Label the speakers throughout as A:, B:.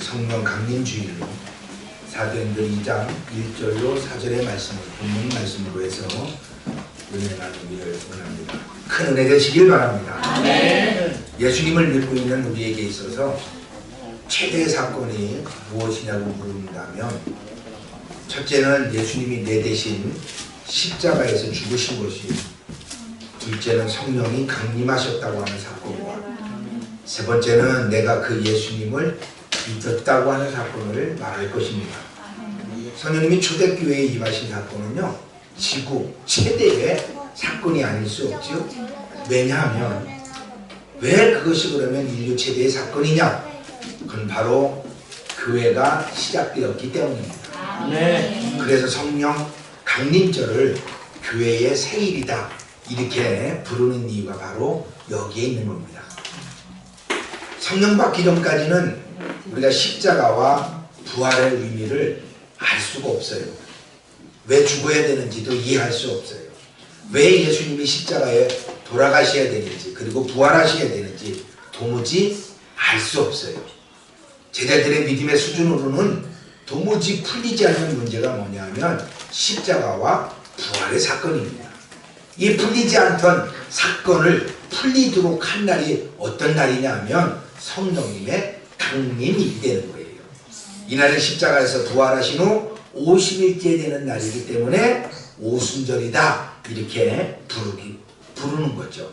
A: 성령 강림주일로 사도행전 2장 1절로 4절의 말씀을 본문 말씀으로 해서 은혜 나누기를 원합니다. 큰 은혜 되시길 바랍니다. 아멘. 예수님을 믿고 있는 우리에게 있어서 최대의 사건이 무엇이냐고 물은다면, 첫째는 예수님이 내 대신 십자가에서 죽으신 것이, 둘째는 성령이 강림하셨다고 하는 사건과, 세 번째는 내가 그 예수님을 믿었다고 하는 사건을 말할 것입니다. 성령님이 초대교회에 임하신 사건은요, 지구 최대의 사건이 아닐 수 없죠. 왜냐하면, 왜 그것이 그러면 인류 최대의 사건이냐? 그건 바로 교회가 시작되었기 때문입니다. 네. 그래서 성령 강림절을 교회의 생일이다 이렇게 부르는 이유가 바로 여기에 있는 겁니다. 성령 받기 전까지는 우리가 십자가와 부활의 의미를 알 수가 없어요. 왜 죽어야 되는지도 이해할 수 없어요. 왜 예수님이 십자가에 돌아가셔야 되는지, 그리고 부활하셔야 되는지 도무지 알 수 없어요. 제자들의 믿음의 수준으로는 도무지 풀리지 않는 문제가 뭐냐면 십자가와 부활의 사건입니다. 이 풀리지 않던 사건을 풀리도록 한 날이 어떤 날이냐 하면 성령님의 강림이 되는 거예요. 이날은 십자가에서 부활하신 후 50일째 되는 날이기 때문에 오순절이다 이렇게 부르는 거죠.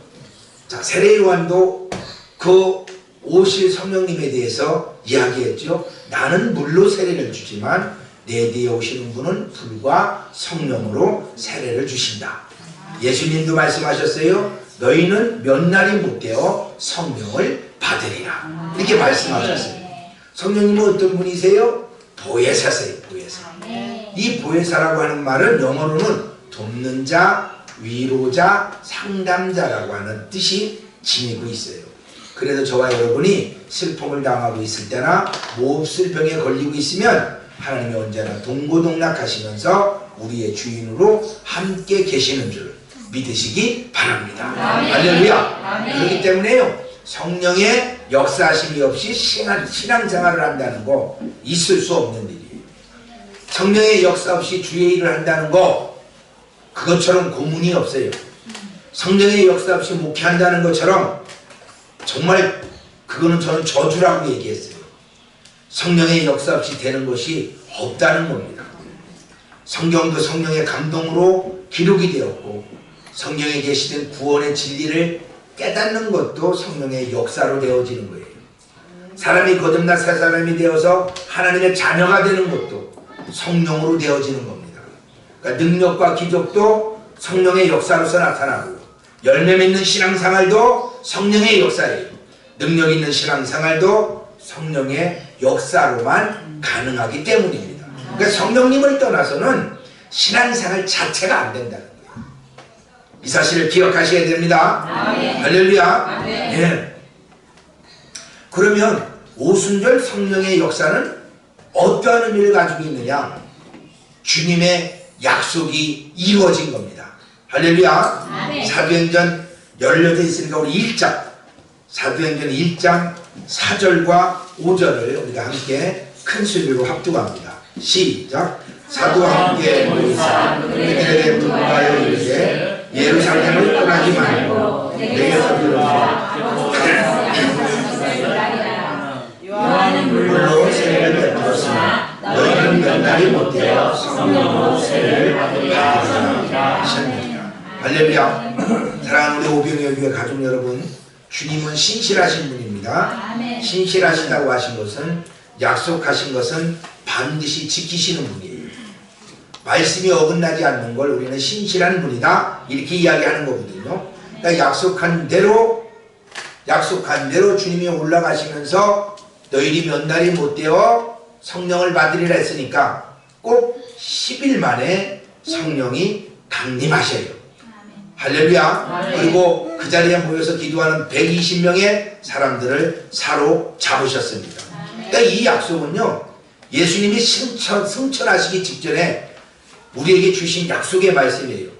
A: 자, 세례 요한도 그 오실 성령님에 대해서 이야기했죠. 나는 물로 세례를 주지만 내 뒤에 오시는 분은 불과 성령으로 세례를 주신다. 예수님도 말씀하셨어요. 너희는 몇 날이 못 되어 성령을 받으리라 이렇게 말씀하셨어요. 성령님은 어떤 분이세요? 보혜사세요. 보혜사. 이 보혜사라고 하는 말은 영어로는 돕는 자, 위로자, 상담자라고 하는 뜻이 지니고 있어요. 그래서 저와 여러분이 슬픔을 당하고 있을 때나 몹쓸 병에 걸리고 있으면 하나님이 언제나 동고동락하시면서 우리의 주인으로 함께 계시는 줄 믿으시기 바랍니다. 할렐루야. 그렇기 때문에요, 성령의 역사하심이 없이 신앙생활을 한다는 거 있을 수 없는 일이에요. 성령의 역사 없이 주의 일을 한다는 거, 그것처럼 고문이 없어요. 성령의 역사 없이 목회한다는 것처럼 정말 그거는 저는 저주라고 얘기했어요. 성령의 역사 없이 되는 것이 없다는 겁니다. 성경도 성령의 감동으로 기록이 되었고, 성경에 계시된 구원의 진리를 깨닫는 것도 성령의 역사로 되어지는 거예요. 사람이 거듭나 새 사람이 되어서 하나님의 자녀가 되는 것도 성령으로 되어지는 겁니다. 그러니까 능력과 기적도 성령의 역사로서 나타나고, 열매 맺는 신앙생활도 성령의 역사예요. 능력 있는 신앙생활도 성령의 역사로만 가능하기 때문입니다. 그러니까 성령님을 떠나서는 신앙생활 자체가 안 된다는 거예요. 이 사실을 기억하셔야 됩니다. 할렐루야. 예. 그러면 오순절 성령의 역사는 어떠한 의미를 가지고 있느냐? 주님의 약속이 이루어진 겁니다. 할렐루야. 사도행전 열려져 있으니까 우리 1장, 사도행전 1장 4절과 5절을 우리가 함께 큰 소리로 합독합니다. 시작. 사도와 함께 모이사 그들에게 분부하여 이르되 예루살렘을 떠나지 말고 내게서 들어오라. 요한은 물로 세례를 베풀었으나 너희는 몇 날이 못 되어 성령으로 세례를 받으리라 하셨느니라. 할렐루야. 사랑하는 우리 오병이어교회 가족 여러분, 주님은 신실하신 분입니다. 신실하시다고 하신 것은, 약속하신 것은 반드시 지키시는 분이에요. 말씀이 어긋나지 않는 걸 우리는 신실한 분이다 이렇게 이야기하는 거거든요. 그러니까 약속한 대로 주님이 올라가시면서 너희들이 몇 날이 못 되어 성령을 받으리라 했으니까 꼭 10일 만에 성령이 강림하셔요. 할렐루야. 그리고 그 자리에 모여서 기도하는 120명의 사람들을 사로잡으셨습니다. 그러니까 이 약속은요, 예수님이 승천하시기 직전에 우리에게 주신 약속의 말씀이에요.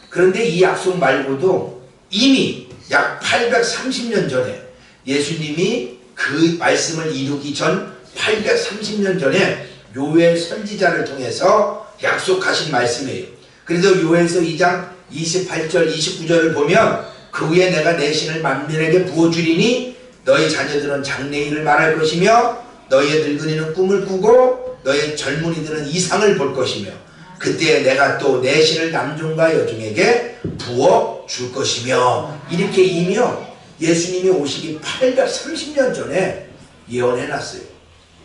A: 그런데 이 약속 말고도 이미 약 830년 전에 예수님이 그 말씀을 이루기 전 830년 전에 요엘 선지자를 통해서 약속하신 말씀이에요. 그래서 요엘서 2장 28절 29절을 보면 그 후에 내가 내 신을 만민에게 부어주리니 너희 자녀들은 장래일을 말할 것이며 너희의 늙은이는 꿈을 꾸고 너희 젊은이들은 이상을 볼 것이며 그때 내가 또 내 신을 남종과 여종에게 부어줄 것이며 이렇게 이미요 예수님이 오시기 830년 전에 예언해놨어요.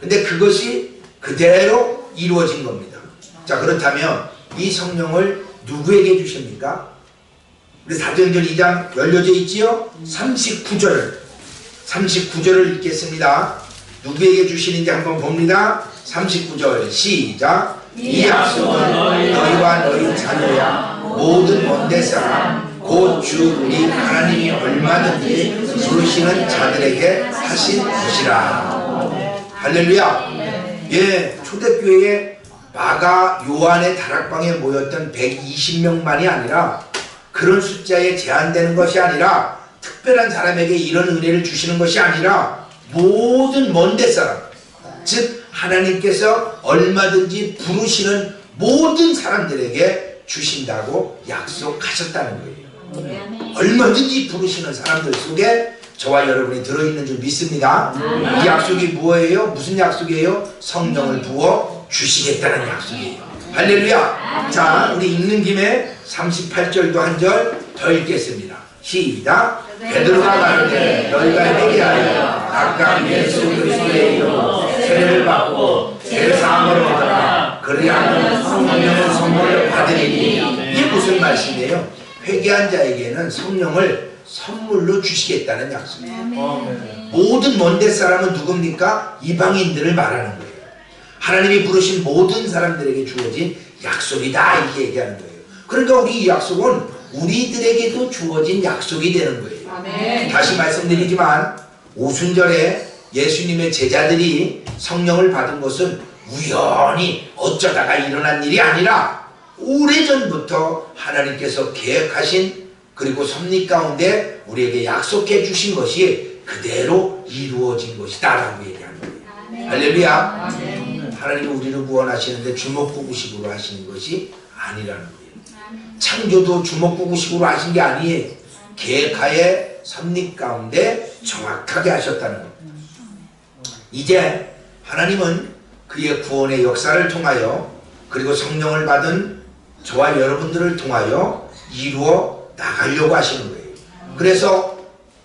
A: 근데 그것이 그대로 이루어진 겁니다. 자, 그렇다면 이 성령을 누구에게 주십니까? 우리 사도행전 2장 열려져 있지요? 39절을 읽겠습니다. 누구에게 주시는지 한번 봅니다. 39절 시작. 이 약속은 너희와 너희 자녀야 모든 먼데 사람 곧 주 우리 하나님이 얼마든지 부르시는 자들에게 하신 것이라. 할렐루야. 예, 초대교회에 마가 요한의 다락방에 모였던 120명만이 아니라 그런 숫자에 제한되는 것이 아니라 특별한 사람에게 이런 은혜를 주시는 것이 아니라 모든 먼데 사람, 즉 하나님께서 얼마든지 부르시는 모든 사람들에게 주신다고 약속하셨다는 거예요. 얼마든지 부르시는 사람들 속에 저와 여러분이 들어있는 줄 믿습니다. 이 약속이 뭐예요? 무슨 약속이에요? 성령을 부어 주시겠다는 약속이에요. 할렐루야. 자, 우리 읽는 김에 38절도 한 절 더 읽겠습니다. 시작. 베드로가 가르되 너희가 회개하여 각각 예수 그리스도의 이름으로 세례를 받고 죄사함을 받아라. 그리하면 성령의 선물을 받으리니. 이게 무슨 말씀이에요? 회개한 자에게는 성령을 선물로 주시겠다는 약속이에요. 모든 먼데 사람은 누굽니까? 이방인들을 말하는 거예요. 하나님이 부르신 모든 사람들에게 주어진 약속이다 이렇게 얘기하는 거예요. 그러니까 우리 이 약속은 우리들에게도 주어진 약속이 되는 거예요. 아멘. 다시 말씀드리지만 오순절에 예수님의 제자들이 성령을 받은 것은 우연히 어쩌다가 일어난 일이 아니라 오래전부터 하나님께서 계획하신 그리고 섭리 가운데 우리에게 약속해 주신 것이 그대로 이루어진 것이다 라고 얘기하는 거예요. 아멘. 할렐루야. 아멘. 하나님이 우리를 구원하시는데 주먹구구식으로 하시는 것이 아니라는 거예요. 창조도 주먹구구식으로 하신 게 아니에요. 계획하에 섭리 가운데 정확하게 하셨다는 겁니다. 이제 하나님은 그의 구원의 역사를 통하여 그리고 성령을 받은 저와 여러분들을 통하여 이루어 나가려고 하시는 거예요. 그래서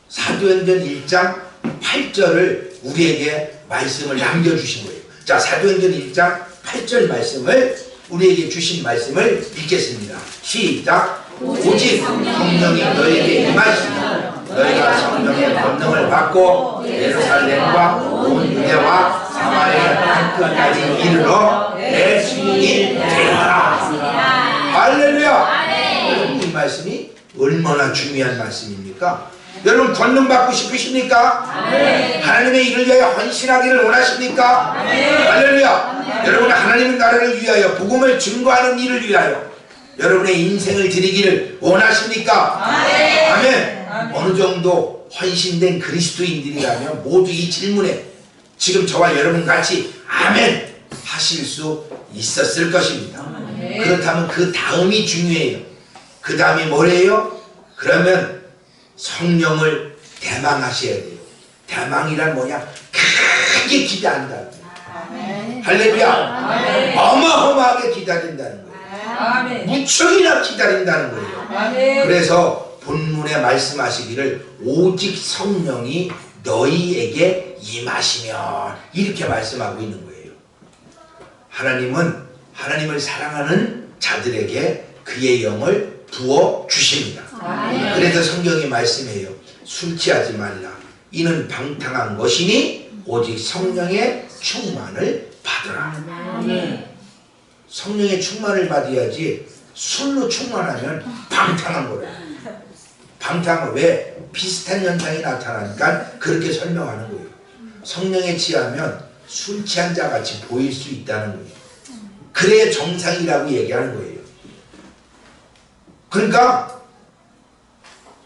A: 사도행전 1장 8절을 우리에게 말씀을 남겨주신 거예요. 자, 사도행전 1장 8절 말씀을 우리에게 주신 말씀을 읽겠습니다. 시작. 오직 성령이 너희에게 임하시면 너희가 성령의 권능을 받고 예루살렘과 온 유대와 사마리아 땅끝까지 이르러 내 증인이 되리라. 할렐루야. 여러분 이 말씀이 얼마나 중요한 말씀입니까? 여러분 권능 받고 싶으십니까? 하나님의 일을 위하여 헌신하기를 원하십니까? 할렐루야. 여러분은 하나님의 나라를 위하여 복음을 증거하는 일을 위하여 여러분의 인생을 드리기를 원하십니까? 아멘. 어느 정도 헌신된 그리스도인들이라면 모두 이 질문에 지금 저와 여러분 같이 아멘 하실 수 있었을 것입니다. 그렇다면 그 다음이 중요해요. 그 다음이 뭐래요? 그러면 성령을 대망하셔야 돼요. 대망이란 뭐냐? 크게 기대한다. 할렐루야. 어마어마하게 기다린다는 거예요. 무척이나 기다린다는 거예요. 그래서 본문에 말씀하시기를 오직 성령이 너희에게 임하시면 이렇게 말씀하고 있는 거예요. 하나님은 하나님을 사랑하는 자들에게 그의 영을 부어 주십니다. 그래서 성경이 말씀해요. 술 취하지 말라. 이는 방탕한 것이니 오직 성령의 충만을 받으라. 성령의 충만을 받아야지 술로 충만하면 방탕한 거예요. 방탕한 거. 왜? 비슷한 현상이 나타나니까 그렇게 설명하는 거예요. 성령에 취하면 술 취한 자 같이 보일 수 있다는 거예요. 그래야 정상이라고 얘기하는 거예요. 그러니까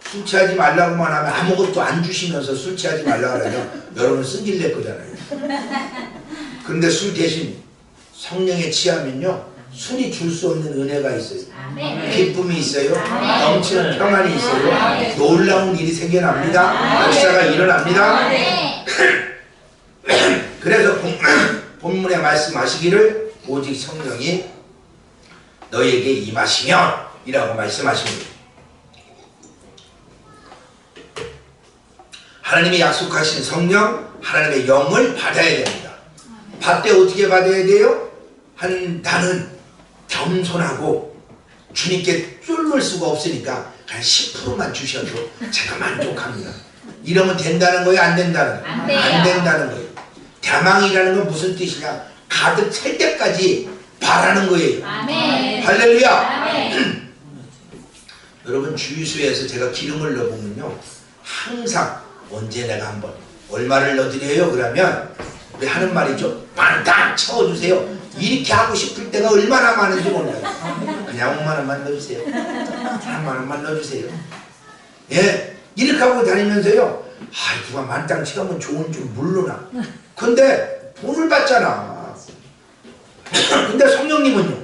A: 술 취하지 말라고만 하면 아무것도 안 주시면서 술 취하지 말라고 하면 여러분 승질 낼 거잖아요. 그런데 술 대신 성령에 취하면요, 술이 줄 수 없는 은혜가 있어요. 기쁨이 있어요. 넘치는 평안이 있어요. 놀라운 일이 생겨납니다. 역사가 일어납니다. 그래서 본문에 말씀하시기를 오직 성령이 너희에게 임하시면 이라고 말씀하십니다. 하나님이 약속하신 성령, 하나님의 영을 받아야 됩니다. 받되 어떻게 받아야 돼요? 나는 겸손하고 주님께 쫄을 수가 없으니까 그냥 10%만 주셔도 제가 만족합니다. 이러면 된다는 거예요? 안 된다는 거예요? 안 된다는 거예요. 대망이라는 건 무슨 뜻이냐? 가득 찰 때까지 바라는 거예요. 아멘. 할렐루야. 아멘. 여러분 주유소에서 제가 기름을 넣어보면요, 항상 언제 내가 한번 얼마를 넣어드려요? 그러면 우리 하는 말이죠. 만땅 채워주세요. 이렇게 하고 싶을 때가 얼마나 많은지 몰라요. 그냥 5만 원만 넣어주세요. 3만 원만 넣어주세요. 예, 이렇게 하고 다니면서요, 누가 만땅 채우면 좋은 줄 모르나. 근데 돈을 받잖아. 근데 성령님은요,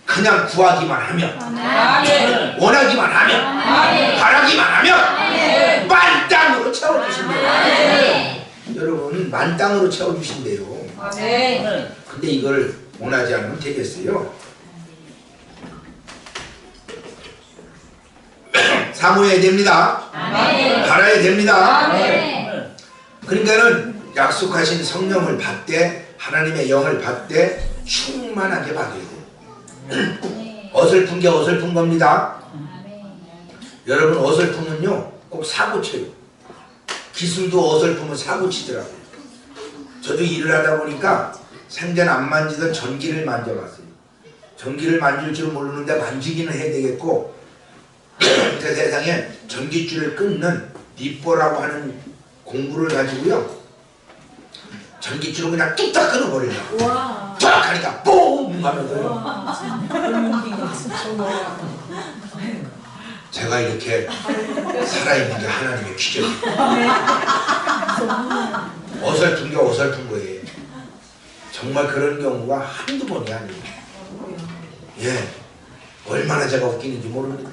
A: 그냥 구하기만 하면, 원하기만 하면, 바라기만 하면 만땅으로 채워주신대요. 여러분, 만땅으로 채워주신대요. 근데 이걸 원하지 않으면 되겠어요? 사모해야 됩니다. 바라야 됩니다. 그러니까는 약속하신 성령을 받되, 하나님의 영을 받되 충만하게 받아야 돼요. 어설픈 게 어설픈 겁니다. 여러분, 어설프면요 꼭 사고 쳐요. 기술도 어설프면 사고 치더라고요. 저도 일을 하다 보니까 생전 안 만지던 전기를 만져봤어요. 전기를 만질 줄 모르는데 만지기는 해야 되겠고, 그 세상에 전기줄을 끊는 니뽀라고 하는 공구를 가지고요, 전기줄을 그냥 뚝딱 끊어버리려고. 딱 하니까 뽕 하면서요. 제가 이렇게 살아있는 게 하나님의 기적이에요. 어설픈 게 어설픈 거예요. 정말 그런 경우가 한두 번이 아니에요. 예, 얼마나 제가 웃기는지 모릅니다.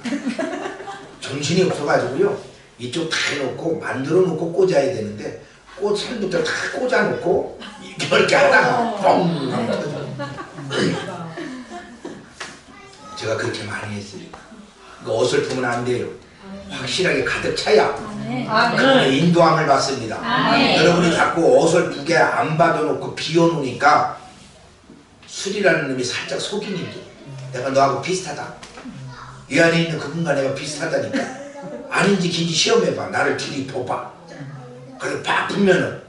A: 정신이 없어가지고요, 이쪽 다 해놓고 만들어 놓고 꽂아야 되는데 꽃살부터 다 꽂아놓고 이렇게 하다가 뻥 하면 터져요. 제가 그렇게 많이 했어요. 그러니까 어설프면 안 돼요. 확실하게 가득 차야 그분의 인도함을 받습니다. 여러분이 자꾸 어설프게 안 받아놓고 비워놓으니까 술이라는 놈이 살짝 속이는 게, 내가 너하고 비슷하다, 이 안에 있는 그분과 내가 비슷하다니까, 아닌지 긴지 시험해봐. 나를 들이봐봐. 그래서 팍 풀면은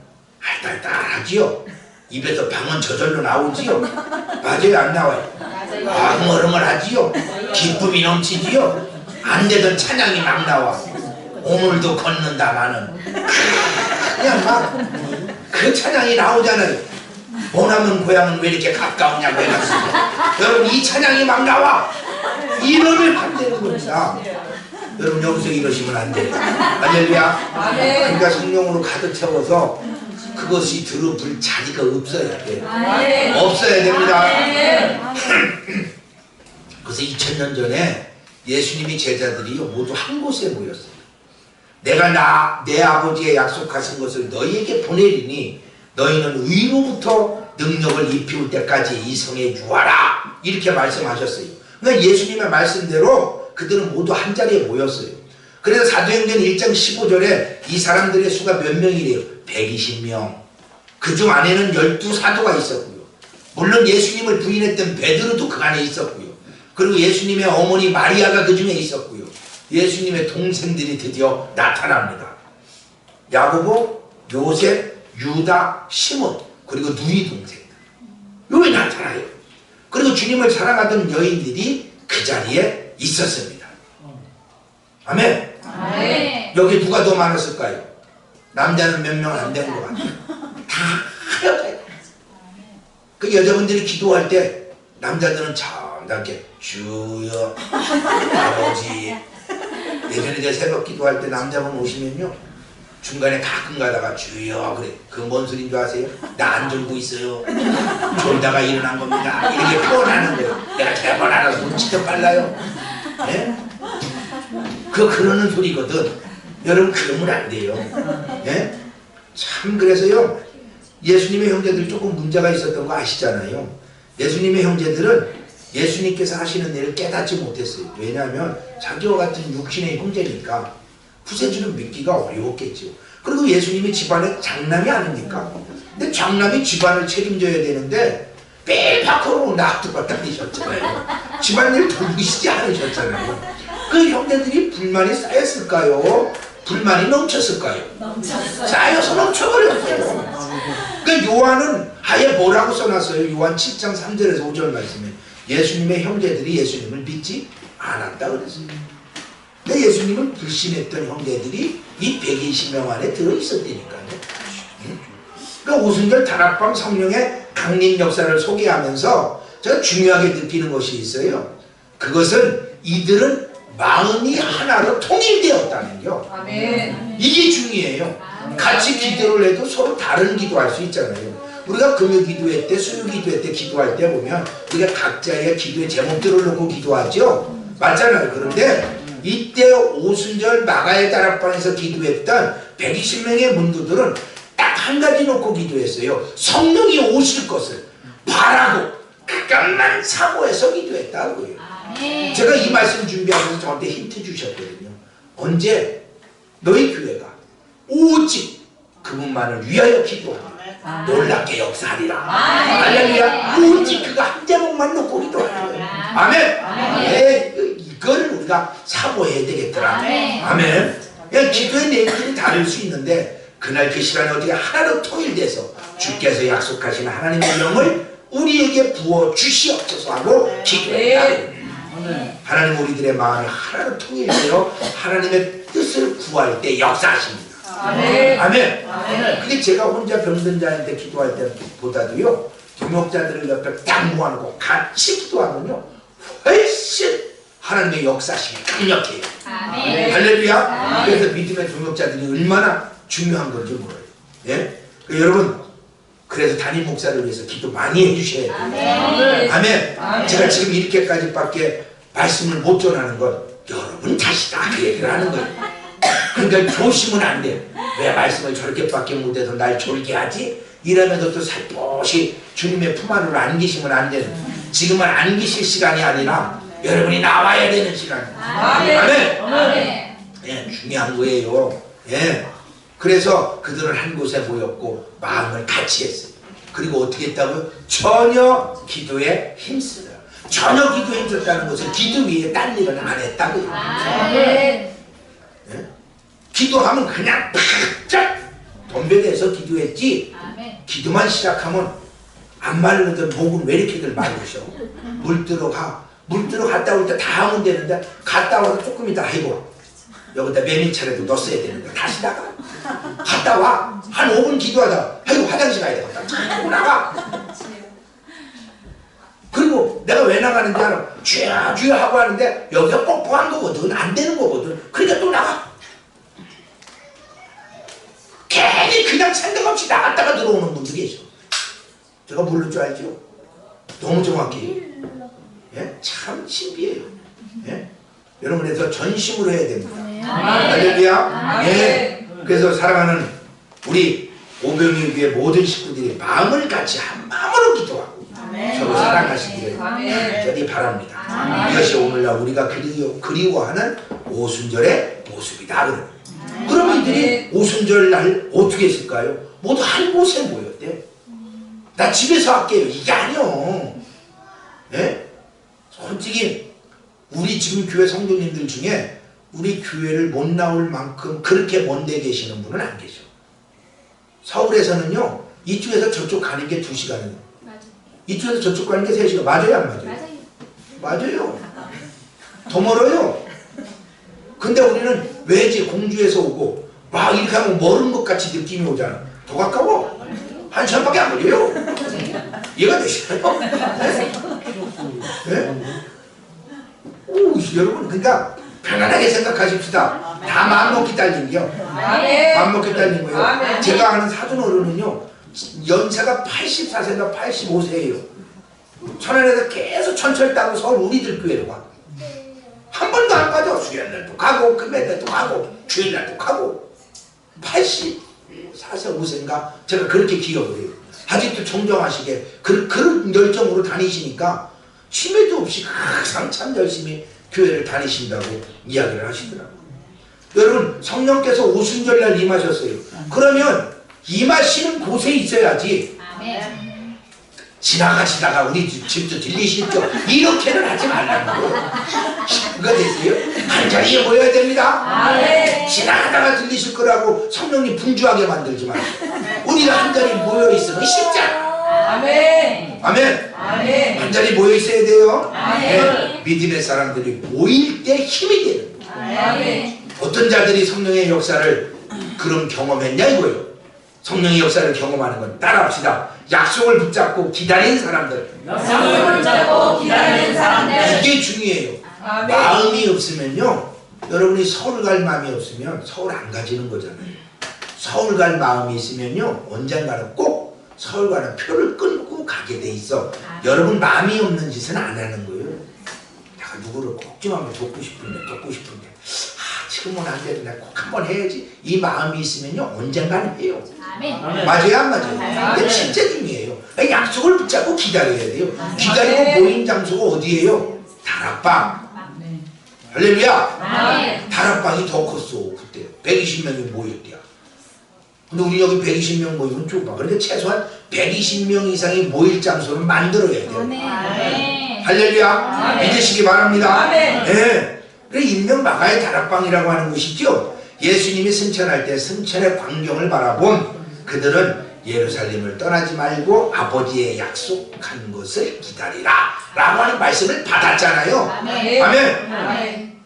A: 알딸딸하지요. 입에서 방언 저절로 나오지요. 맞아요, 안 나와요? 흥얼흥얼하지요. 기쁨이 넘치지요. 안 되던 찬양이 막 나와. 오늘도 걷는다 나는. 그냥 막 그 찬양이 나오잖아요. 원하면 고향은 왜 이렇게 가까우냐고 해가지고 여러분, 이 찬양이 막 나와. 이러면 안 되는 겁니다. 여러분, 여기서 이러시면 안 돼요. 할렐루야. 그러니까 성령으로 가득 채워서 그것이 들어볼 자리가 없어야 돼요. 없어야 됩니다. 그래서 2000년 전에 예수님이 제자들이 모두 한 곳에 모였어요. 내가 내 아버지의 약속하신 것을 너희에게 보내리니 너희는 위로부터 능력을 입히울 때까지 이 성에 유하라, 이렇게 말씀하셨어요. 그러니까 예수님의 말씀대로 그들은 모두 한 자리에 모였어요. 그래서 사도행전 1장 15절에 이 사람들의 수가 몇 명이래요? 120명. 그중 안에는 12사도가 있었고요. 물론 예수님을 부인했던 베드로도 그 안에 있었고요. 그리고 예수님의 어머니 마리아가 그 중에 있었고요. 예수님의 동생들이 드디어 나타납니다. 야고보, 요셉, 유다, 시몬, 그리고 누이 동생들, 여기 나타나요. 그리고 주님을 사랑하던 여인들이 그 자리에 있었습니다. 아멘. 여기 누가 더 많았을까요? 남자는 몇 명 안 되는 것 같아요. 다 여자예요. 그 여자분들이 기도할 때 남자들은 참답게 주여 아버지. 예전에 제가 새벽 기도할 때 남자분 오시면요, 중간에 가끔 가다가 주여 그래. 그 뭔 소리인 줄 아세요? 나 안 졸고 있어요. 졸다가 일어난 겁니다. 이렇게 표현하는 거예요. 내가 대본 알아서 눈치도 빨라요. 예? 그러는 소리거든. 여러분 그러면 안 돼요. 예? 참 그래서요. 예수님의 형제들 조금 문제가 있었던 거 아시잖아요. 예수님의 형제들은 예수님께서 하시는 일을 깨닫지 못했어요. 왜냐하면 자기와 같은 육신의 형제니까 구세주는 믿기가 어려웠겠죠. 그리고 예수님이 집안의 장남이 아닙니까? 근데 장남이 집안을 책임져야 되는데 매일 밖으로 놔두고 다니셨잖아요. 집안일 돌보시지 않으셨잖아요. 그 형제들이 불만이 쌓였을까요? 불만이 넘쳤을까요? 쌓여서 넘쳐버렸어요. 그 요한은 아예 뭐라고 써놨어요? 요한 7장 3절에서 5절 말씀에 예수님의 형제들이 예수님을 믿지 않았다 그랬어요. 근데 예수님을 불신했던 형제들이 이 120명 안에 들어있었다니까요. 그러니까 오순절 다락방 성령의 강림 역사를 소개하면서 제가 중요하게 느끼는 것이 있어요. 그것은 이들은 마음이 하나로 통일되었다는 거. 아멘. 이게 중요해요. 같이 기도를 해도 서로 다른 기도할 수 있잖아요. 우리가 금요 기도회 때, 수요 기도회 때 기도할 때 보면 우리가 각자의 기도의 제목들을 놓고 기도하죠. 맞잖아요. 그런데 이때 오순절 마가의 다락방에서 기도했던 120명의 문도들은 딱 한 가지 놓고 기도했어요. 성령이 오실 것을 바라고 그것만 사모해서 기도했다고요. 제가 이 말씀 준비하면서 저한테 힌트 주셨거든요. 언제 너희 교회가 오직 그분만을 위하여 기도하면 놀랍게 역사하리라. 할렐루야. 오직 그거 한 제목만 놓고 기도하는 거예요. 아멘. 네, 이걸 우리가 사모해야 되겠더라. 아멘. 기도의 내용들이 다를 수 있는데 그날 그 시간에 어떻게 하나로 통일돼서 주께서 약속하신 하나님의 영을 우리에게 부어 주시옵소서 하고 기도했다. 하나님 우리들의 마음이 하나로 통일되어 하나님의 뜻을 구할 때 역사하십니다. 아멘. 아멘. 근데 제가 혼자 병든 자한테 기도할 때보다도요, 동역자들을 옆에 딱 모아놓고 같이 기도하면요, 훨씬 하나님의 역사심이 강력해요. 아멘. 할렐루야. 아멘. 그래서 믿음의 동역자들이 얼마나 중요한 건지 몰라요. 예? 여러분, 그래서 담임 목사를 위해서 기도 많이 해주셔야 돼요. 아멘. 아멘. 아멘. 제가 지금 이렇게까지밖에 말씀을 못 전하는 건 여러분 탓이다 그 얘기를 하는 거예요. 그러니까 조심은 안 돼. 왜 말씀을 저렇게밖에 못해서 날 졸게 하지? 이러면서 또 살포시 주님의 품 안으로 안기시면 안 되는, 지금은 안기실 시간이 아니라 여러분이 나와야 되는 시간이에요. 아멘. 아멘. 예, 중요한 거예요. 예. 그래서 그들은 한 곳에 모였고 마음을 같이 했어요. 그리고 어떻게 했다고요? 전혀 기도에 힘쓰라. 전혀 기도에 힘썼다는 것은 기도 위에 딴 일은 안 했다고요. 예? 기도하면 그냥 팍 덤벼대서 기도했지. 기도만 시작하면 안 마르는데 목은 왜 이렇게들 마르셔? 물 들어갔다 올 때 다 하면 되는데 갔다 와서 조금 있다 아이고 여기다 메밀차라도 넣었어야 되는데 다시 나가. 갔다 와. 한 5분 기도하다가 아이고 화장실 가야 되겠다. 자꾸 나가. 그리고 내가 왜 나가는지 알아? 쥐야 하고 하는데 여기가 뻑뻑한 거거든. 안 되는 거거든. 그러니까 또 나가. 괜히 그냥 생각 없이 나갔다가 들어오는 분도 계셔. 제가 모를 줄 알죠? 너무 정확히. 예? 참 신비해요. 예? 여러분 그래서 전심으로 해야 됩니다. 할렐루야. 예. 그래서 사랑하는 우리 오병이어 교회 모든 식구들이 마음을 같이 한 마음으로 기도하고 서로 사랑하시기를 간절히 바랍니다. 이것이 오늘날 우리가 그리워하는 오순절의 모습이다. 그러면 이들이 오순절 날 어떻게 했을까요? 모두 한 곳에 모였대. 나 집에서 할게요. 이게 아니요. 예? 솔직히 우리 지금 교회 성도님들 중에 우리 교회를 못 나올 만큼 그렇게 먼데 계시는 분은 안 계셔. 서울에서는요, 이쪽에서 저쪽 가는 게 2시간이에요. 이쪽에서 저쪽 가는 게 3시간. 맞아요, 안 맞아요? 맞아요. 더 멀어요. 근데 우리는 왜지 공주에서 오고 막 이렇게 하면 멀은 것 같이 느낌이 오잖아. 더 가까워. 1시간밖에 안 걸려요. 이해가 되시나요? 네? 오, 여러분 그러니까 편안하게 생각하십시다. 다 마음먹기 딸린겨. 마음먹기 딸린 거예요. 제가 아는 사돈 어른은요, 연세가 84세인가 85세예요. 천안에서 계속 천철 따고 서울 우리들 교회로 가. 한 번도 안 가죠. 수요일날도 가고 금요일날도 가고 주일날도 가고. 84세 5세인가 제가 그렇게 기억을 해요. 아직도 정정하시게 그런 열정으로 다니시니까 쉼에도 없이 항상 참 열심히 교회를 다니신다고 이야기를 하시더라고요. 여러분, 성령께서 오순절날 임하셨어요. 그러면 임하시는 곳에 있어야지. 지나가시다가 우리 집도 들리시죠? 이렇게는 하지 말라고. 그거 되세요? 한 자리에 모여야 됩니다. 지나가다가 들리실 거라고 성령님 분주하게 만들지 마세요. 우리가 한 자리에 모여 있으면 쉽잖아. 아멘. 한 자리에 모여 있어야 돼요. 네. 믿음의 사람들이 모일 때 힘이 되는 거예요. 어떤 자들이 성령의 역사를 그럼 경험했냐 이거예요. 성령의 역사를 경험하는 건 따라합시다. 약속을 붙잡고 기다리는 사람들. 이게 중요해요. 마음이 없으면요, 여러분이 서울 갈 마음이 없으면 서울 안 가지는 거잖아요. 서울 갈 마음이 있으면요, 언젠가는 꼭 서울 가는 표를 끊고 가게 돼 있어. 여러분 마음이 없는 짓은 안 하는 거예요. 내가 누구를 꼭 좀 한번 돕고 싶은데 지금은 안 되는데 꼭 한번 해야지. 이 마음이 있으면요, 언젠가는 해요. 맞아요, 안 맞아요? 이게 진짜 중요해요. 약속을 붙잡고 기다려야 돼요. 기다리고 모인 장소가 어디예요? 다락방. 할렐루야. 다락방이 더 컸어. 그때 120명이 모였대요. 근데 우리 여기 120명 모이면 좁아. 그러니까 최소한 120명 이상이 모일 장소를 만들어야 돼요. 할렐루야. 믿으시기 바랍니다. 네. 그래, 인명마가의 다락방이라고 하는 것이죠. 예수님이 승천할 때 승천의 광경을 바라본 그들은 예루살렘을 떠나지 말고 아버지의 약속한 것을 기다리라 라고 하는 말씀을 받았잖아요. 아멘.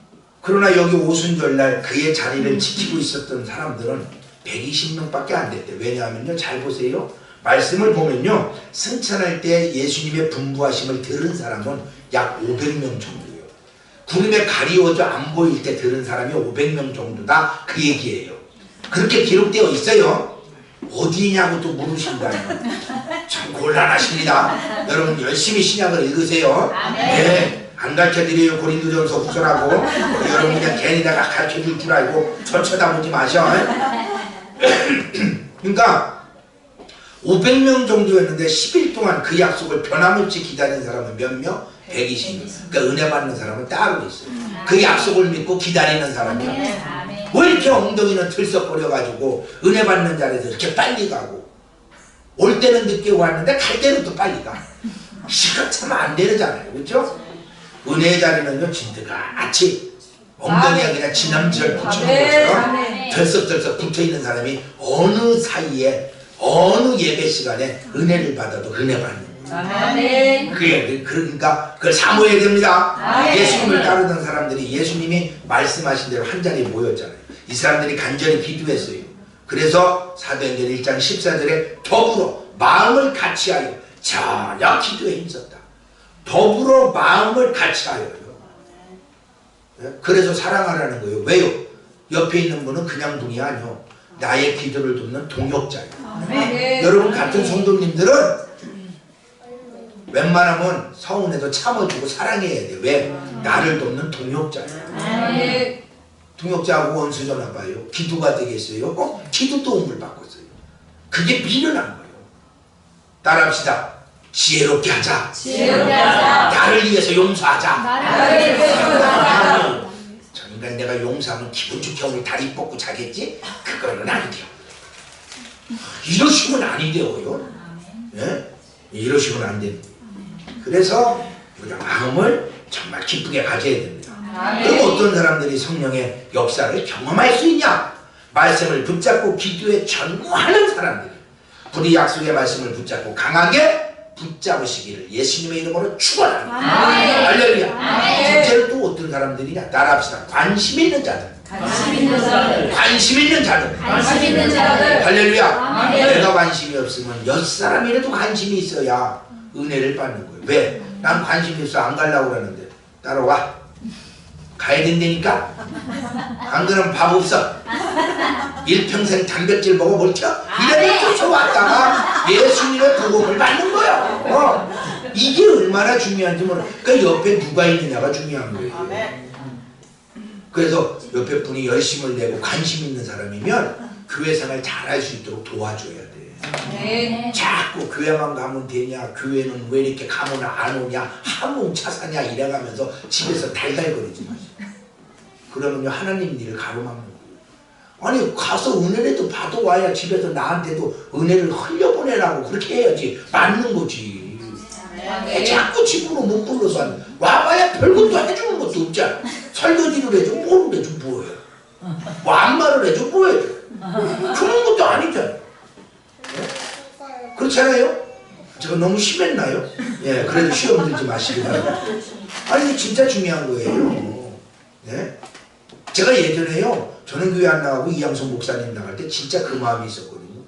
A: 그러나 여기 오순절날 그의 자리를 지키고 있었던 사람들은 120명밖에 안 됐대. 왜냐하면요, 잘 보세요. 말씀을 보면요, 승천할 때 예수님의 분부하심을 들은 사람은 약 500명 정도예요. 구름에 가리워져 안 보일 때 들은 사람이 500명 정도다, 그 얘기예요. 그렇게 기록되어 있어요. 어디냐고 또 물으신다면 참 곤란하십니다. 여러분 열심히 신약을 읽으세요. 네, 안 가르쳐드려요. 고린도전서 후서라고. 여러분 그냥 괜히다가 가르쳐줄 줄 알고 저 쳐다보지 마셔. 그러니까 500명 정도였는데 10일 동안 그 약속을 변함없이 기다린 사람은 몇 명? 120명. 그러니까 은혜 받는 사람은 따로 있어요. 그 약속을 믿고 기다리는 사람이요. 왜 이렇게 엉덩이는 들썩거려가지고 은혜 받는 자리에서 이렇게 빨리 가고, 올 때는 늦게 왔는데 갈 때는 또 빨리 가. 시간 참 안 되잖아요. 그렇죠? 은혜의 자리는요, 진드같이 엉덩이가 그냥 지남지를 붙여놓은 것처럼 들썩들썩 붙어있는 사람이 어느 사이에 어느 예배 시간에 은혜를 받아도 은혜 받는 거예요. 그러니까 그걸 사모해야 됩니다. 예수님을 따르던 사람들이 예수님이 말씀하신 대로 한 자리에 모였잖아요. 이 사람들이 간절히 기도했어요. 그래서 사도행전 1장 14절에 더불어 마음을 같이하여 전혀 기도에 힘썼다. 더불어 마음을 같이하여요. 그래서 사랑하라는 거예요. 왜요? 옆에 있는 분은 그냥 분이 아니요, 나의 기도를 돕는 동역자예요. 여러분 같은 성도님들은 웬만하면 서운해도 참아주고 사랑해야 돼. 왜? 나를 돕는 동역자예요. 동역자하고 원수 전화 봐요. 기도가 되겠어요? 기도 도움을 받고 있어요. 그게 미련한 거예요. 따라합시다. 지혜롭게 하자. 나를 위해서 용서하자. 저 인간 내가 용서하면 기분 좋게 오늘 다리 뻗고 자겠지? 그거는 안 돼요. 이러시면 안 돼요. 예? 이러시면 안 됩니다. 그래서 우리가 마음을 정말 기쁘게 가져야 됩니다. 그럼 어떤 사람들이 성령의 역사를 경험할 수 있냐? 말씀을 붙잡고 기도에 전무하는 사람들이 불의 약속의 말씀을 붙잡고 강하게 붙잡으시기를 예수님의 이름으로 축원합니다. 할렐루야. 둘째로 또 어떤 사람들이냐? 따라합시다. 관심 있는 자들. 관심 있는 자들. 할렐루야. 내가 관심이 없으면 6사람이라도 관심이 있어야 은혜를 받는 거예요. 왜? 난 관심이 없어 안 가려고 그러는데 따라와. 가야 된다니까. 안 그러면 밥 없어. 일평생 단백질 먹어 못 쳐? 이래서 쫓아왔다가 예수님의 복음을 받는 거야. 이게 얼마나 중요한지 몰라. 그러니까 옆에 누가 있느냐가 중요한 거예요. 그래서 옆에 분이 열심을 내고 관심 있는 사람이면 교회 생활 잘할 수 있도록 도와줘야 돼. 네. 자꾸 교회만 가면 되냐, 교회는 왜 이렇게 가면 안 오냐, 하몽차사냐 이래가면서 집에서 달달거리지 마시고. 그러면요 하나님 일을 가로막는 거예요. 아니 가서 은혜라도 받아와야 집에서 나한테도 은혜를 흘려보내라고 그렇게 해야지 맞는 거지. 네. 자꾸 집으로 못 불러서 와봐야 별것도 해주는 것도 없잖아. 설거지를 해줘 뭐를 해줘 뭐해. 뭐 안마를 해줘 뭐해. 그런 것도 아니잖아. 그렇잖아요? 제가 너무 심했나요? 예, 그래도 시험 들지 마시기 바랍니다. 아니 이게 진짜 중요한 거예요. 예? 제가 예전에요, 저는 교회 안 나가고 이양성 목사님 나갈 때 진짜 그 마음이 있었거든요.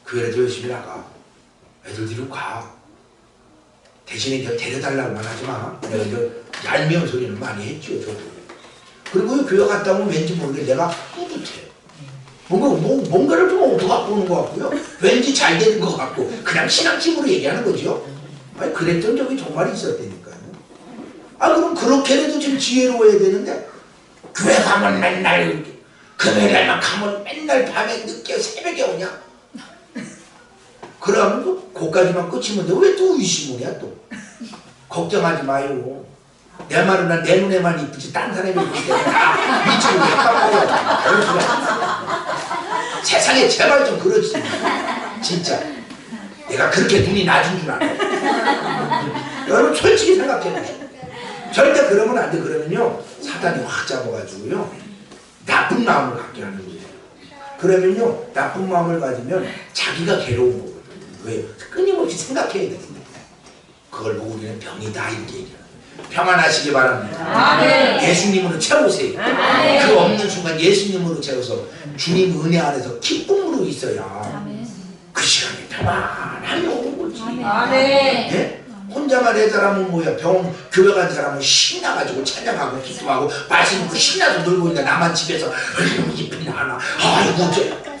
A: 교회라도 열심히 나가. 애들 뒤로 가. 대신에 데려달라고만 하지 마. 내가 얄미운 소리는 많이 했죠, 저도. 그리고 교회 갔다 오면 왠지 모르게 내가 뿌듯해. 뭔가를 좀 얻어갖고 오는 것 같고요. 왠지 잘 되는 것 같고, 그냥 신앙심으로 얘기하는 거죠. 아니, 그랬던 적이 정말 있었다니까요. 아, 그럼 그렇게라도 좀 지혜로워야 되는데, 교회 가면 맨날, 금요일날만 가면 맨날 밤에 늦게 새벽에 오냐? 그러면 또 거기까지만 끝이면 돼. 왜 또 의심을 해, 또? 걱정하지 마요. 내 말은 난 내 눈에만 이쁘지, 딴 사람이 이쁘기 때문에 다 미치고 깜빡해요. 세상에 제발 좀 그러지. 진짜 내가 그렇게 눈이 낮은 줄 알아. 여러분 솔직히 생각해보세요. 절대 그러면 안 돼. 그러면요 사단이 확 잡아가지고요 나쁜 마음을 갖게 하는 거예요. 그러면요 나쁜 마음을 가지면 자기가 괴로운 거거든요. 왜? 끊임없이 생각해야 되는데 그걸 보고 우리는 병이다 이렇게 얘기해요. 평안하시기 바랍니다. 아멘. 예수님으로 채우세요. 아멘. 그 없는 순간 예수님으로 채워서 주님 은혜 안에서 기쁨으로 있어야 아멘. 그 시간에 평안함이 오는 거지. 아멘. 예? 혼자만 해 사람은 뭐야? 교회 간 사람은 신나가지고 찬양하고 기도하고 말씀 듣고 신나서 놀고 있는데 나만 집에서 잎이 나나 아이고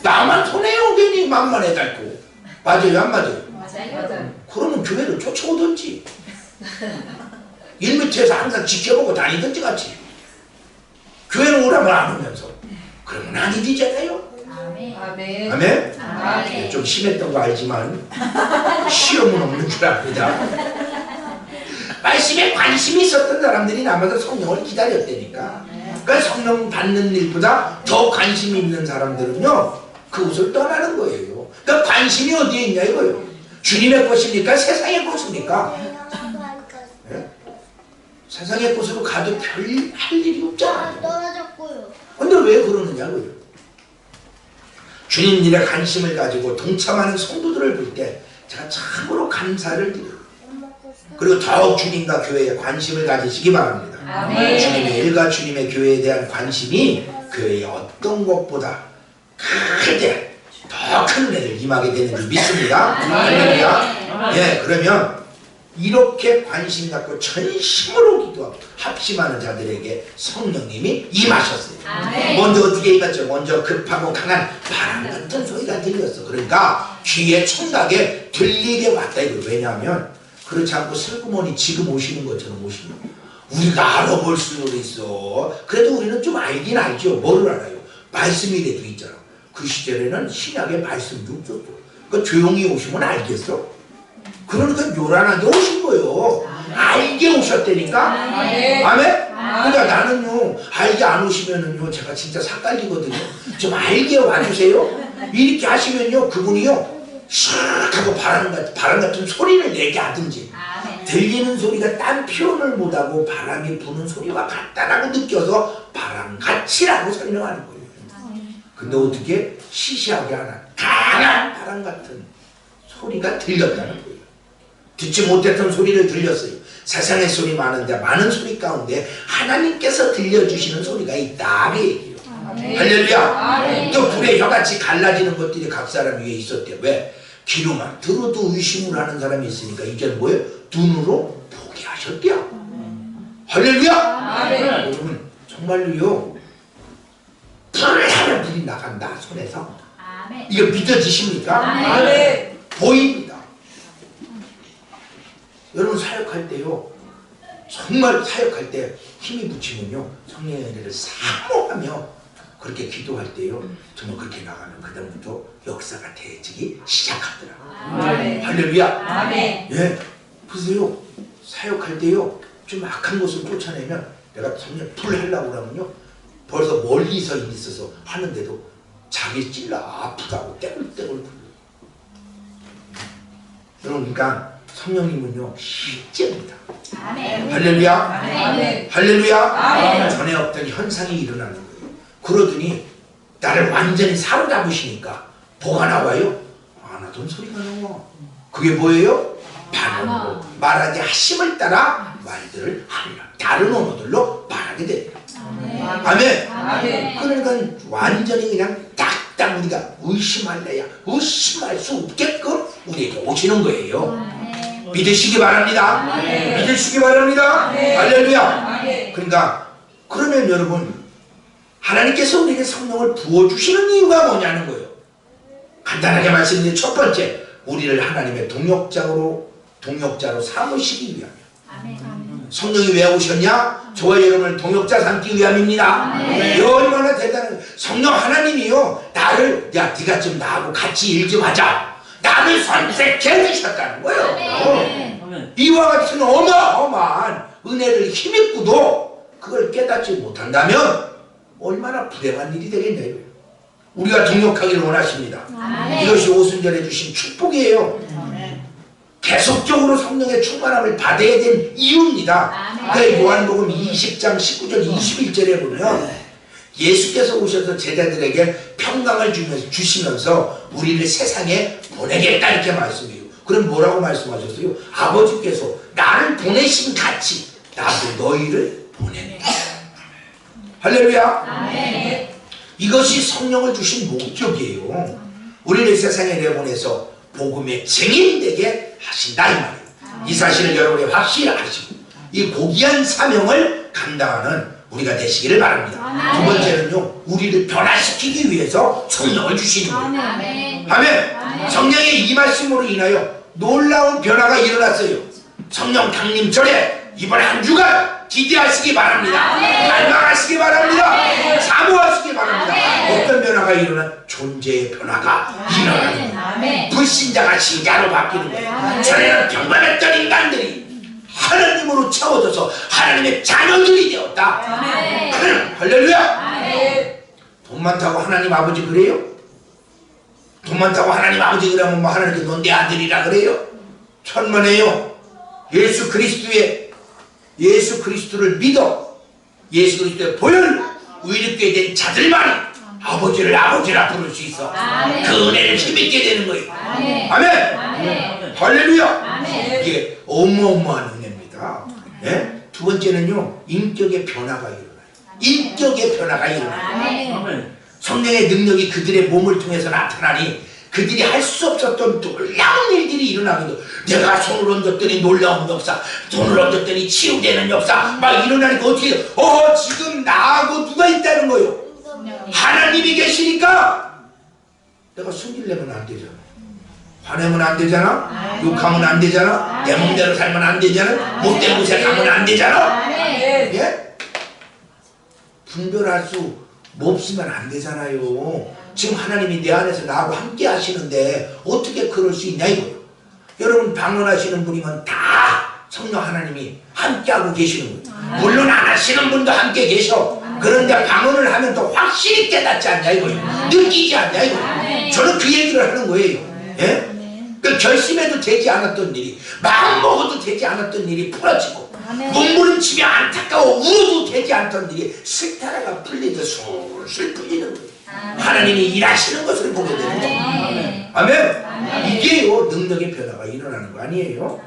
A: 나만 손해요 괜히 만만해 달고. 맞아요 안 맞아요? 맞아요. 그러면 교회를 쫓아오든지 일 밑에서 항상 지켜보고 다니든지 같이. 교회는 오라면 안 오면서. 그러면 아니 되잖아요. 아멘. 아멘. 아멘. 좀 심했던 거 알지만 시험은 없는 줄 압니다. 말씀에 관심이 있었던 사람들이 남아서 성령을 기다렸다니까. 그러니까 성령 받는 일보다 더 관심이 있는 사람들은요 그곳을 떠나는 거예요. 그러니까 관심이 어디에 있냐 이거예요. 주님의 것입니까? 세상의 것입니까? 세상의 곳으로 가도 별 할 일이 없잖아요.
B: 떨어졌고요.
A: 근데 왜 그러느냐고요. 주님 일에 관심을 가지고 동참하는 성도들을 볼 때 제가 참으로 감사를 드려요. 그리고 더욱 주님과 교회에 관심을 가지시기 바랍니다. 아멘. 주님의 일과 주님의 교회에 대한 관심이 교회의 어떤 것보다 크게 더 큰 은혜를 임하게 되는 줄 믿습니다. 할렐루야. 예, 그러면 이렇게 관심 갖고 전심으로 기도하고 합심하는 자들에게 성령님이 임하셨어요. 아멘. 먼저 어떻게 임했죠? 먼저 급하고 강한 바람 같은 소리가 들렸어. 그러니까 귀에 청각에 들리게 왔다 이거. 왜냐하면 그렇지 않고 슬그머니 지금 오시는 것처럼 오시는 우리가 알아볼 수도 있어. 그래도 우리는 좀 알긴 알죠. 뭐를 알아요? 말씀이라도 있잖아. 그 시절에는 신약의 말씀도 없었어. 그러니까 조용히 오시면 알겠어? 그러니까 요란하게 오신 거예요. 알게 오셨다니까. 아멘. 그러니까 나는요 알게 안 오시면은요 제가 진짜 삭갈리거든요. 좀 알게 와주세요. 이렇게 하시면요 그분이요 샥 하고 바람 같은 소리를 내게 하든지 들리는 소리가 딴 표현을 못하고 바람이 부는 소리와 같다라고 느껴서 바람같이라고 설명하는 거예요. 근데 어떻게 시시하게 하나 강한 바람 같은 소리가 들렸다는 거예요. 듣지 못했던 소리를 들렸어요. 세상의 소리 많은데 많은 소리 가운데 하나님께서 들려주시는 소리가 있다 그 얘기예요. 할렐루야. 또 불의 혀같이 갈라지는 것들이 각 사람 위에 있었대요. 왜? 귀로만 들어도 의심을 하는 사람이 있으니까 이제는 뭐예요? 눈으로 포기하셨대요. 할렐루야. 여러분 정말로요 불을 하면 불이 나간다 손에서.
B: 아멘.
A: 이거 믿어지십니까?
B: 아멘.
A: 보입니다. 여러분 사역할 때요 정말 사역할 때 힘이 붙이면요 성령의 은혜를 사모하며 그렇게 기도할 때요 정말 그렇게 나가면 그다음부터 역사가 되어지기 시작하더라.
B: 아멘.
A: 할렐루야.
B: 아멘.
A: 예, 보세요 사역할 때요 좀 악한 것을 쫓아내면 내가 성령 불 하려고 그러면요 벌써 멀리서 있어서 하는데도 자기 찔러 아프다고 떼굴떼굴 굴려요. 여러분 그러니까 성령님은요 실제입니다.
B: 아멘.
A: 할렐루야.
B: 아멘.
A: 할렐루야.
B: 아멘.
A: 전에 없던 현상이 일어나는 거예요. 그러더니 나를 완전히 사로잡으시니까 뭐가 나와요? 안 하던 소리가 나와. 그게 뭐예요? 반언으로 말하게 하심을 따라 말들을 하리라. 다른 언어들로 말하게 됩니다. 아멘.
B: 아멘.
A: 그러니까 완전히 그냥 딱딱 우리가 의심할래야 의심할 수 없게끔 우리에게 오시는 거예요.
B: 아멘.
A: 믿으시기 바랍니다.
B: 아멘.
A: 믿으시기 바랍니다.
B: 아멘.
A: 할렐루야.
B: 아멘.
A: 그러니까 그러면 여러분 하나님께서 우리에게 성령을 부어주시는 이유가 뭐냐는 거예요. 간단하게 말씀드린 첫 번째 우리를 하나님의 동역자로 삼으시기 위함.
B: 아멘.
A: 성령이 왜 오셨냐? 저와 여러분을 동역자 삼기 위함입니다.
B: 아멘.
A: 얼마나 대단한 성령 하나님이요 나를 야 네가 좀 나하고 같이 일 좀 하자 나를 선택해 주셨다는 거예요.
B: 아멘.
A: 이와 같은 어마어마한 은혜를 힘입고도 그걸 깨닫지 못한다면 얼마나 불행한 일이 되겠냐요. 우리가 동역하기를 원하십니다.
B: 아멘.
A: 이것이 오순절에 주신 축복이에요. 계속적으로 성령의 충만함을 받아야 될 이유입니다.
B: 아멘.
A: 요한복음 20장 19절 21절에 보면 예수께서 오셔서 제자들에게 평강을 주시면서 우리를 세상에 보내겠다 이렇게 말씀해요. 그럼 뭐라고 말씀하셨어요? 아버지께서 나를 보내신 같이 나도 너희를 보내네. 할렐루야.
B: 아멘.
A: 이것이 성령을 주신 목적이에요. 우리를 세상에 내보내서 복음의 증인되게 하신다 이 말이에요. 이 사실을 여러분이 확실히 아시고 이 고귀한 사명을 감당하는 우리가 되시기를 바랍니다. 두 번째는요 우리를 변화시키기 위해서 성령을 주시는 거예요.
B: 아멘.
A: 아멘. 성령의 이 말씀으로 인하여 놀라운 변화가 일어났어요. 성령 강림절에 이번 한 주간 기대하시기 바랍니다. 갈망하시기 바랍니다. 사모하시기 바랍니다. 어떤 변화가 일어나? 존재의 변화가 일어나는 거예요. 불신자가 신자로 바뀌는 거예요. 전에는 평범했던 인간들이 하나님으로 채워져서 하나님의 자녀들이 되었다. 할렐루야. 돈 많다고 하나님 아버지 그래요? 돈 많다고 하나님 아버지 그러면 뭐 하나님께 넌 내 아들이라 그래요? 천만에요. 예수 그리스도를 믿어 예수 그리스도의 보혈로 의롭게 된 자들만이 아버지를 아버지라 부를 수 있어.
B: 아멘.
A: 그 은혜를 힘있게 되는 거예요.
B: 아멘.
A: 아멘.
B: 아멘.
A: 할렐루야.
B: 아멘.
A: 이게 어마어마한 은혜입니다. 네? 두 번째는요 인격의 변화가 일어나요. 인격의 변화가 일어나요.
B: 아멘.
A: 성령의 능력이 그들의 몸을 통해서 나타나니 그들이 할 수 없었던 놀라운 일들이 일어나는 거예요. 내가 손을 얹었더니 놀라운 역사, 손을 얹었더니 치유되는 역사 막 이러나니까 어떻게 해요? 지금 나하고 누가 있다는 거예요. 하나님이 계시니까 내가 숨기려면 안 되잖아. 화내면 안 되잖아. 욕하면 안 되잖아. 내 맘대로 살면 안 되잖아. 못된 곳에 가면 안 되잖아. 예? 분별할 수 없으면 안 되잖아요. 지금 하나님이 내 안에서 나하고 함께 하시는데 어떻게 그럴 수 있냐 이거예요. 여러분 방언하시는 분이면 다 성령 하나님이 함께하고 계시는 거예요. 물론 안 하시는 분도 함께 계셔. 그런데 방언을 하면 더 확실히 깨닫지 않냐 이거예요. 느끼지 않냐 이거예요. 저는 그 얘기를 하는 거예요. 예? 그 결심해도 되지 않았던 일이 마음 먹어도 되지 않았던 일이 풀어지고 몸부림치며 안타까워 울어도 되지 않던 일이 실타래가 풀리듯 술술 풀리는 거예요. 하나님이 일하시는 것을 보게 되는 거예요. 아멘. 이게요 능력의 변화가 일어나는 거 아니에요.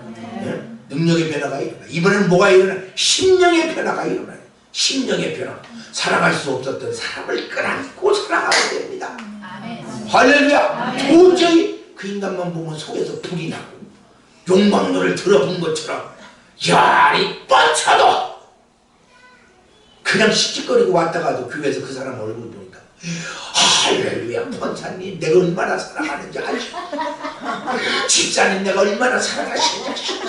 A: 예? 능력의 변화가 일어나. 이번에는 뭐가 일어나? 심령의 변화가 일어나요. 심령의 변화. 사랑할 수 없었던 사람을 끌어안고 사랑하게 됩니다. 할렐루야. 도저히 그 인간만 보면 속에서 불이 나고 용광로를 들어본 것처럼 열이 뻗쳐도 그 그냥 씩씩거리고 왔다가도 교회에서 그 사람 얼굴 보니까 할렐루야, 권사님 내가 얼마나 사랑하는지 아시죠? 집사님 내가 얼마나 사랑하시는지 아시죠?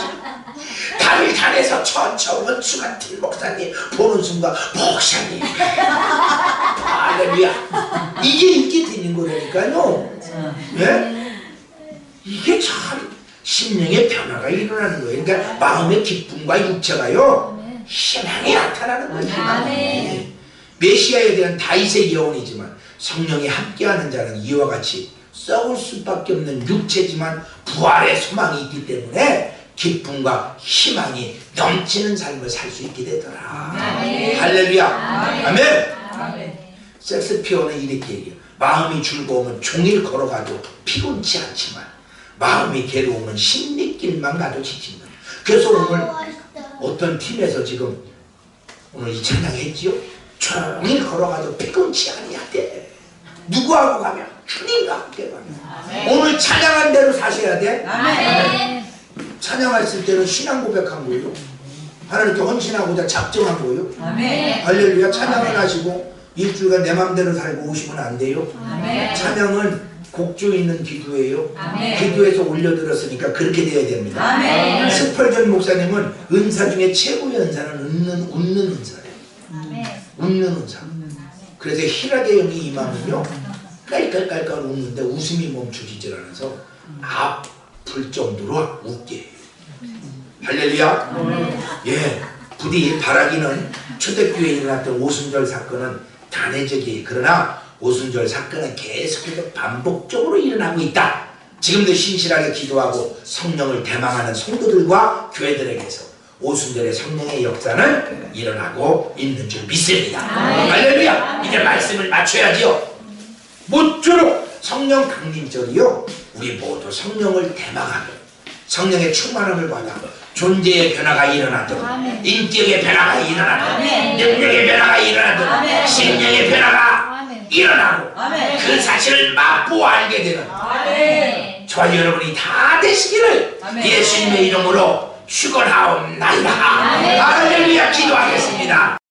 A: 달을 달에서 천천 원수 같은 목사님 보는 순간 목사님 할렐루야, 이게 있게 되는 거라니까요. 예? 이게 참 심령의 변화가 일어나는 거예요. 그러니까 마음의 기쁨과 육체가요 희망이 나타나는 거예요. 희망이. 메시아에 대한 다윗의 예언이지만 성령이 함께하는 자는 이와 같이 썩을 수밖에 없는 육체지만 부활의 소망이 있기 때문에 기쁨과 희망이 넘치는 삶을 살 수 있게 되더라. 할렐루야. 아멘. 섹스피어는 이렇게 얘기해요. 마음이 즐거우면 종일 걸어가도 피곤치 않지만 마음이 괴로우면 십리길만 가도 지친다. 그래서 오늘 어떤 팀에서 지금 오늘 이 찬양했지요? 종일 걸어가도 피곤치 아니하대. 누구하고 가면? 주님과 함께 가면. 오늘 찬양한 대로 사셔야 돼.
C: 아멘.
A: 찬양했을 때는 신앙 고백한 거예요. 하나님께 헌신하고자 작정한 거예요.
C: 아멘.
A: 할렐루야. 찬양을 하시고 일주일간 내 맘대로 살고 오시면 안 돼요.
C: 아멘.
A: 찬양은 곡조 있는 기도예요.
C: 아멘.
A: 기도에서 올려들었으니까 그렇게 돼야 됩니다.
C: 아멘.
A: 스펄전 목사님은 은사 중에 최고의 은사는 웃는 은사예요. 웃는 은사. 그래서 희락의 영이 임하면요 깔깔깔깔 웃는데 웃음이 멈춰지질 않아서 아플 정도로 웃게 해요. 할렐루야. 예, 부디 바라기는 초대교회에 일어났던 오순절 사건은 단회적이에요. 그러나 오순절 사건은 계속해서 반복적으로 일어나고 있다. 지금도 신실하게 기도하고 성령을 대망하는 성도들과 교회들에게서 오순절의 성령의 역사는 일어나고 있는 줄 믿습니다. 할렐루야. 이제 말씀을 맞춰야지요. 모쪼록 성령 강림절이요 우리 모두 성령을 대망하고 성령의 충만함을 받아 존재의 변화가 일어나도록 인격의 변화가 일어나도록 능력의 변화가 일어나도록 심령의 변화가 일어나고 그 사실을 맛보아 알게 되는 저와 여러분이 다 되시기를 예수님의 이름으로 축원하옵나이다. 할렐루야. 기도하겠습니다.